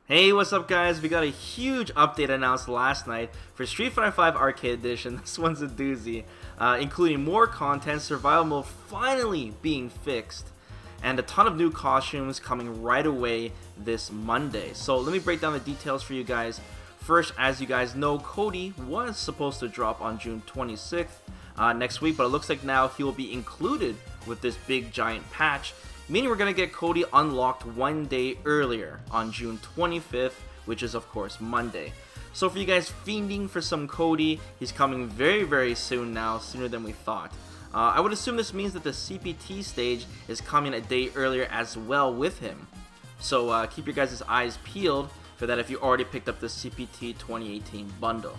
Hey, what's up guys? We got a huge update announced last night for Street Fighter V Arcade Edition. This one's a doozy, including more content, survival mode finally being fixed, and a ton of new costumes coming right away this Monday. So let me break down the details for you guys. First, as you guys know, Cody was supposed to drop on June 26th next week, but it looks like now he will be included with this big giant patch, meaning we're going to get Cody unlocked one day earlier on June 25th, which is of course Monday. So for you guys fiending for some Cody, he's coming very soon now, sooner than we thought. I would assume this means that the CPT stage is coming a day earlier as well with him. So keep your guys' eyes peeled for that if you already picked up the CPT 2018 bundle.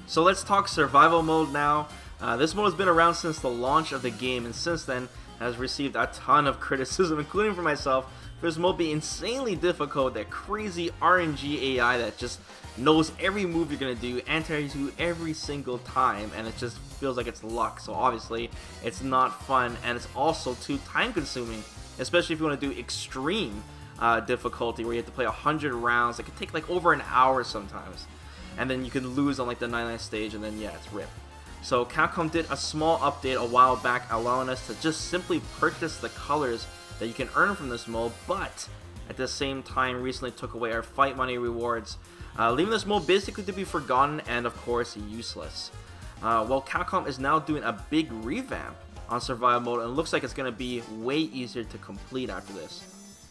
So let's talk survival mode now. This mode has been around since the launch of the game, and since then has received a ton of criticism, including for myself, for this mode being insanely difficult, that crazy RNG AI that just knows every move you're going to do, anti you every single time, and it just feels like it's luck. So obviously it's not fun, and it's also too time consuming, especially if you want to do extreme difficulty where you have to play 100 rounds. It could take like over an hour sometimes, and then you can lose on like the 99th stage, and then yeah, it's rip. So Capcom did a small update a while back allowing us to just simply purchase the colors that you can earn from this mode, but at the same time recently took away our fight money rewards, leaving this mode basically to be forgotten and of course useless. Well, Capcom is now doing a big revamp on survival mode, and it looks like it's going to be way easier to complete after this.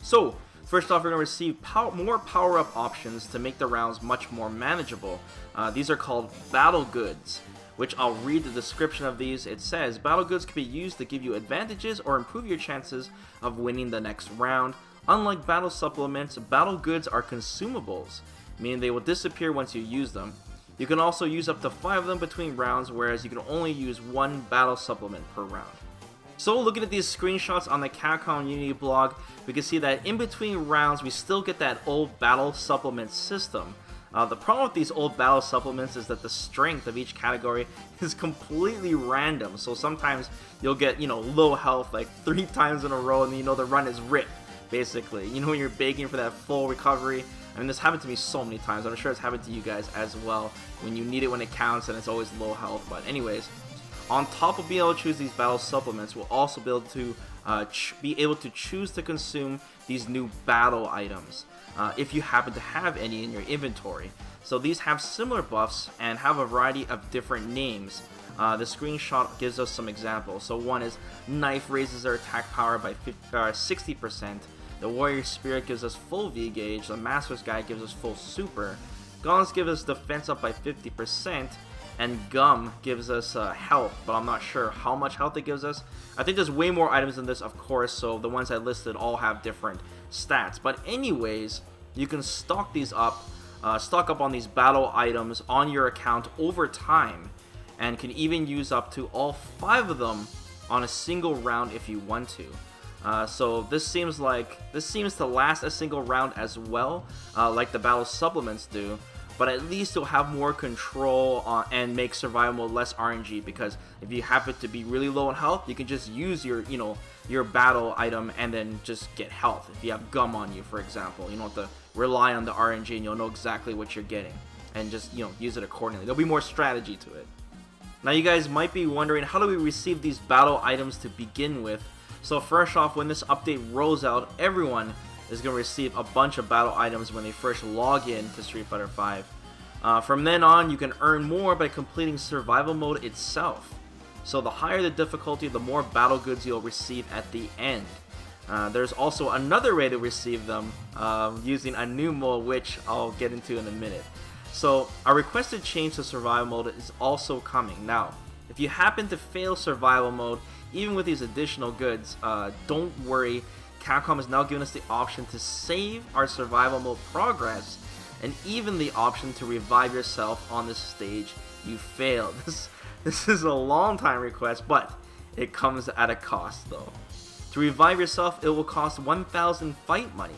So first off, we're going to receive more power-up options to make the rounds much more manageable. These are called battle goods, which I'll read the description of these. It says, battle goods can be used to give you advantages or improve your chances of winning the next round. Unlike battle supplements, battle goods are consumables, meaning they will disappear once you use them. You can also use up to 5 of them between rounds, whereas you can only use 1 battle supplement per round. So looking at these screenshots on the Capcom Unity blog, we can see that in between rounds we still get that old battle supplement system. The problem with these old battle supplements is that the strength of each category is completely random. So sometimes you'll get, low health like 3 times in a row, and the run is ripped, basically. When you're begging for that full recovery. I mean, this happened to me so many times. I'm sure it's happened to you guys as well, when you need it when it counts and it's always low health. But anyways, on top of being able to choose these battle supplements, we'll also be able to choose to consume these new battle items, if you happen to have any in your inventory. So these have similar buffs and have a variety of different names. The screenshot gives us some examples. So one is Knife raises their attack power by 60%. The Warrior Spirit gives us full V gauge. The Master's Guide gives us full super. Gauntlets give us defense up by 50%. And Gum gives us health, but I'm not sure how much health it gives us. I think there's way more items than this, of course, so the ones I listed all have different stats. But anyways, you can stock these up, stock up on these battle items on your account over time, and can even use up to all 5 of them on a single round if you want to. So this seems to last a single round as well, like the battle supplements do. But at least you'll have more control and make survival mode less RNG, because if you happen to be really low on health, you can just use your battle item and then just get health. If you have Gum on you, for example, you don't have to rely on the RNG, and you'll know exactly what you're getting, and just use it accordingly. There'll be more strategy to it. Now you guys might be wondering, how do we receive these battle items to begin with? So first off, when this update rolls out, everyone is going to receive a bunch of battle items when they first log in to Street Fighter V. From then on, you can earn more by completing survival mode itself. So the higher the difficulty, the more battle goods you'll receive at the end. There's also another way to receive them, using a new mode, which I'll get into in a minute. So a requested change to survival mode is also coming. Now, if you happen to fail survival mode, even with these additional goods, don't worry. Capcom has now given us the option to save our survival mode progress, and even the option to revive yourself on the stage you failed. This is a long time request, but it comes at a cost though. To revive yourself, it will cost 1,000 fight money.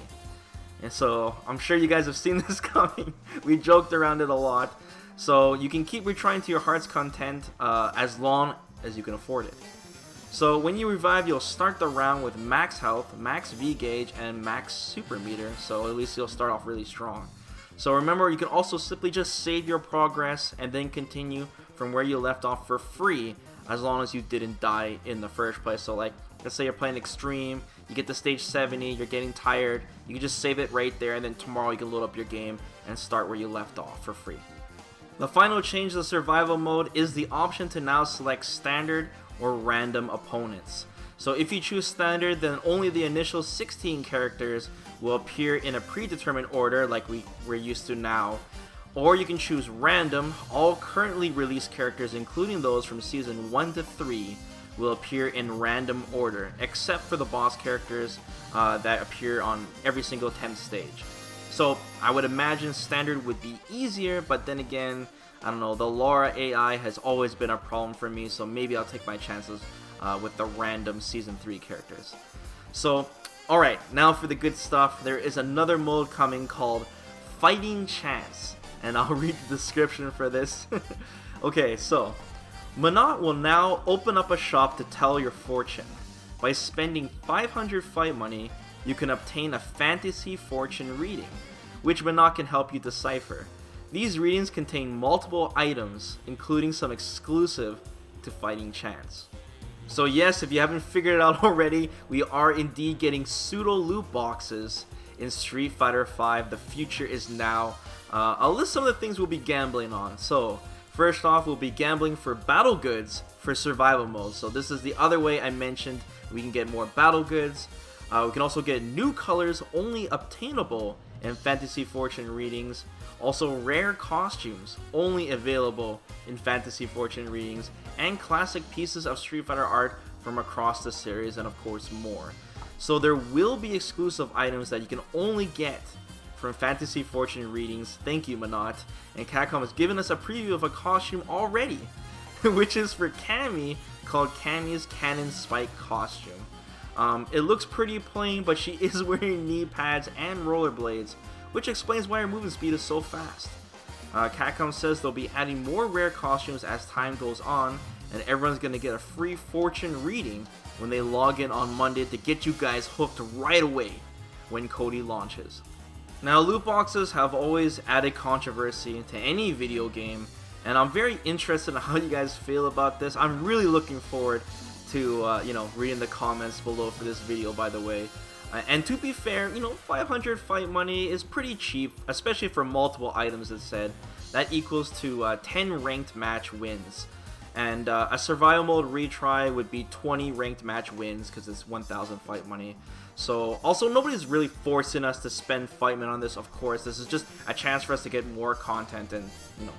And so I'm sure you guys have seen this coming. We joked around it a lot. So you can keep retrying to your heart's content as long as you can afford it. So when you revive, you'll start the round with max health, max V gauge, and max super meter, so at least you'll start off really strong. So remember, you can also simply just save your progress and then continue from where you left off for free, as long as you didn't die in the first place. So like, let's say you're playing extreme, you get to stage 70, you're getting tired, you can just save it right there, and then tomorrow you can load up your game and start where you left off for free. The final change to the survival mode is the option to now select standard or random opponents. So if you choose standard, then only the initial 16 characters will appear in a predetermined order like we're used to now. Or you can choose random. All currently released characters, including those from season 1 to 3, will appear in random order, except for the boss characters that appear on every single 10th stage. So I would imagine standard would be easier, but then again, I don't know, the Laura AI has always been a problem for me, so maybe I'll take my chances with the random season 3 characters. So, alright, now for the good stuff. There is another mode coming called Fighting Chance, and I'll read the description for this. Okay, so Monot will now open up a shop to tell your fortune. By spending 500 fight money, you can obtain a fantasy fortune reading, which Monot can help you decipher. These readings contain multiple items, including some exclusive to Fighting Chance. So yes, if you haven't figured it out already, we are indeed getting pseudo loot boxes in Street Fighter V. The future is now. I'll list some of the things we'll be gambling on. So first off, we'll be gambling for battle goods for survival mode. So this is the other way I mentioned we can get more battle goods. We can also get new colors only obtainable in Fantasy Fortune readings. Also rare costumes only available in Fantasy Fortune readings, and classic pieces of Street Fighter art from across the series, and of course more. So there will be exclusive items that you can only get from Fantasy Fortune readings. Thank you, Monot. And Capcom has given us a preview of a costume already, which is for Cammy, called Cammy's Cannon Spike costume. It looks pretty plain, but she is wearing knee pads and rollerblades, which explains why her movement speed is so fast. Capcom says they'll be adding more rare costumes as time goes on, and everyone's going to get a free fortune reading when they log in on Monday to get you guys hooked right away when Cody launches. Now, loot boxes have always added controversy to any video game, and I'm very interested in how you guys feel about this. I'm really looking forward to reading the comments below for this video, by the way. And to be fair, 500 fight money is pretty cheap, especially for multiple items, as said. That equals to 10 ranked match wins. And a survival mode retry would be 20 ranked match wins, because it's 1,000 fight money. So, also, nobody's really forcing us to spend fight money on this, of course. This is just a chance for us to get more content and,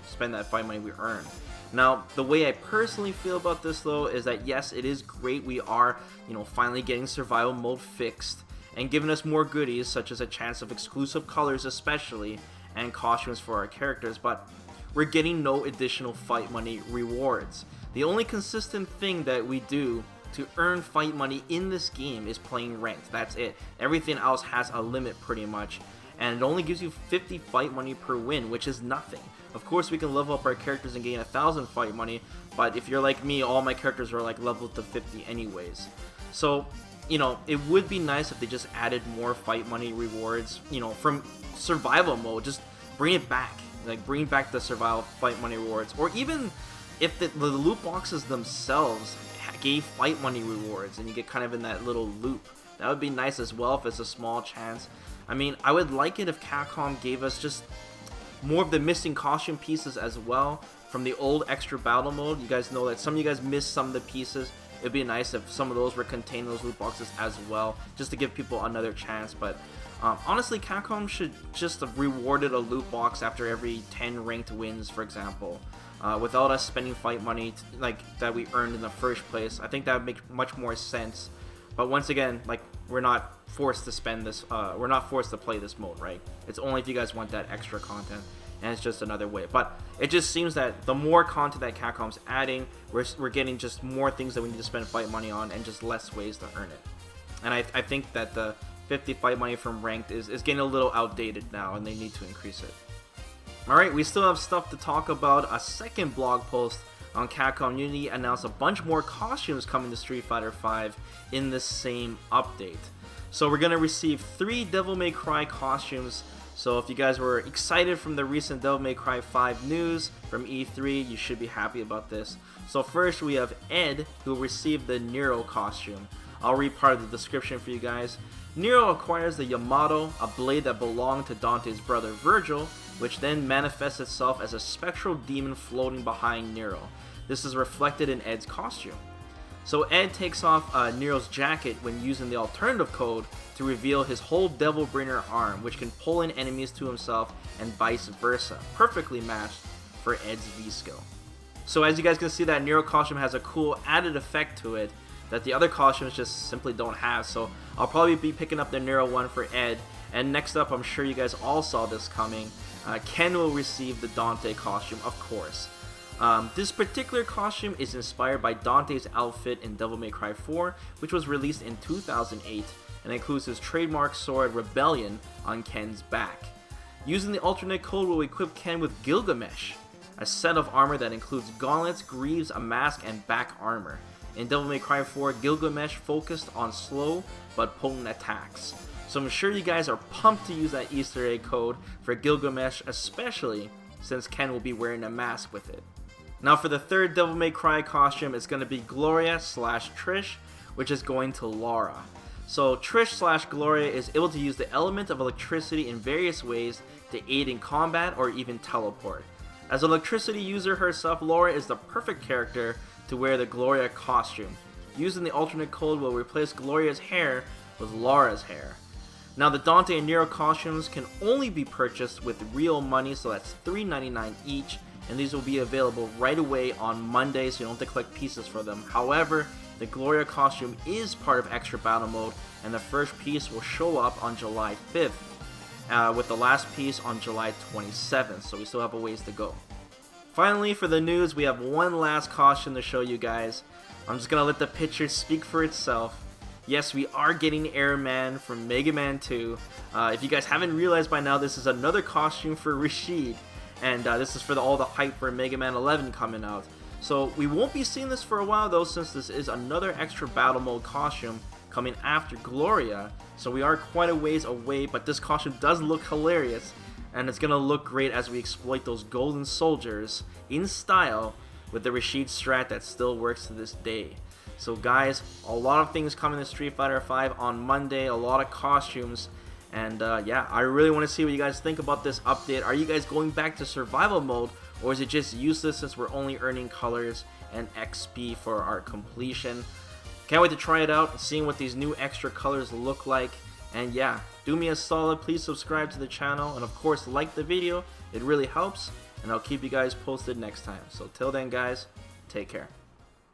spend that fight money we earn. Now, the way I personally feel about this, though, is that yes, it is great we are, finally getting survival mode fixed and giving us more goodies, such as a chance of exclusive colors especially, and costumes for our characters, but we're getting no additional fight money rewards. The only consistent thing that we do to earn fight money in this game is playing ranked. That's it. Everything else has a limit pretty much, and it only gives you 50 fight money per win, which is nothing. Of course, we can level up our characters and gain 1,000 fight money, but if you're like me, all my characters are like leveled to 50 anyways. So, it would be nice if they just added more fight money rewards, from survival mode. Just bring it back. Like, bring back the survival fight money rewards. Or even if the loot boxes themselves gave fight money rewards and you get kind of in that little loop. That would be nice as well if it's a small chance. I mean, I would like it if Capcom gave us just more of the missing costume pieces as well from the old extra battle mode. You guys know that some of you guys missed some of the pieces. It'd be nice if some of those were contained in those loot boxes as well, just to give people another chance. But honestly, Capcom should just have rewarded a loot box after every 10 ranked wins, for example, without us spending fight money that we earned in the first place. I think that would make much more sense. But once again, we're not forced to spend this. We're not forced to play this mode, right? It's only if you guys want that extra content, and it's just another way. But it just seems that the more content that Capcom's adding, we're getting just more things that we need to spend fight money on, and just less ways to earn it. And I think that the 50 fight money from ranked is getting a little outdated now, and they need to increase it. Alright, we still have stuff to talk about. A second blog post on Capcom Unity announced a bunch more costumes coming to Street Fighter V in the same update. So we're going to receive 3 Devil May Cry costumes. So if you guys were excited from the recent Devil May Cry 5 news from E3, you should be happy about this. So first we have Ed, who received the Nero costume. I'll read part of the description for you guys. Nero acquires the Yamato, a blade that belonged to Dante's brother Virgil, which then manifests itself as a spectral demon floating behind Nero. This is reflected in Ed's costume. So Ed takes off Nero's jacket when using the alternative code to reveal his whole Devil Bringer arm, which can pull in enemies to himself and vice versa, perfectly matched for Ed's V-skill. So as you guys can see, that Nero costume has a cool added effect to it that the other costumes just simply don't have. So I'll probably be picking up the Nero one for Ed. And next up, I'm sure you guys all saw this coming, Ken will receive the Dante costume, of course. This particular costume is inspired by Dante's outfit in Devil May Cry 4, which was released in 2008, and includes his trademark sword Rebellion on Ken's back. Using the alternate code will equip Ken with Gilgamesh, a set of armor that includes gauntlets, greaves, a mask, and back armor. In Devil May Cry 4, Gilgamesh focused on slow but potent attacks. So I'm sure you guys are pumped to use that Easter egg code for Gilgamesh, especially since Ken will be wearing a mask with it. Now for the third Devil May Cry costume, it's going to be Gloria / Trish, which is going to Laura. So Trish / Gloria is able to use the element of electricity in various ways to aid in combat or even teleport. As an electricity user herself, Laura is the perfect character to wear the Gloria costume. Using the alternate code will replace Gloria's hair with Laura's hair. Now the Dante and Nero costumes can only be purchased with real money, so that's $3.99 each, and these will be available right away on Monday, so you don't have to collect pieces for them. However, the Gloria costume is part of Extra Battle Mode, and the first piece will show up on July 5th, with the last piece on July 27th, so we still have a ways to go. Finally, for the news, we have one last costume to show you guys. I'm just going to let the picture speak for itself. Yes, we are getting Airman from Mega Man 2. If you guys haven't realized by now, this is another costume for Rashid, and this is for all the hype for Mega Man 11 coming out. So we won't be seeing this for a while though, since this is another Extra Battle Mode costume coming after Gloria, so we are quite a ways away, but this costume does look hilarious, and it's going to look great as we exploit those golden soldiers in style with the Rashid strat that still works to this day. So guys, a lot of things coming to Street Fighter V on Monday, a lot of costumes, and yeah, I really want to see what you guys think about this update. Are you guys going back to survival mode, or is it just useless since we're only earning colors and XP for our completion? Can't wait to try it out, seeing what these new extra colors look like. And yeah, do me a solid, please subscribe to the channel, and of course like the video, it really helps, and I'll keep you guys posted next time. So till then guys, take care.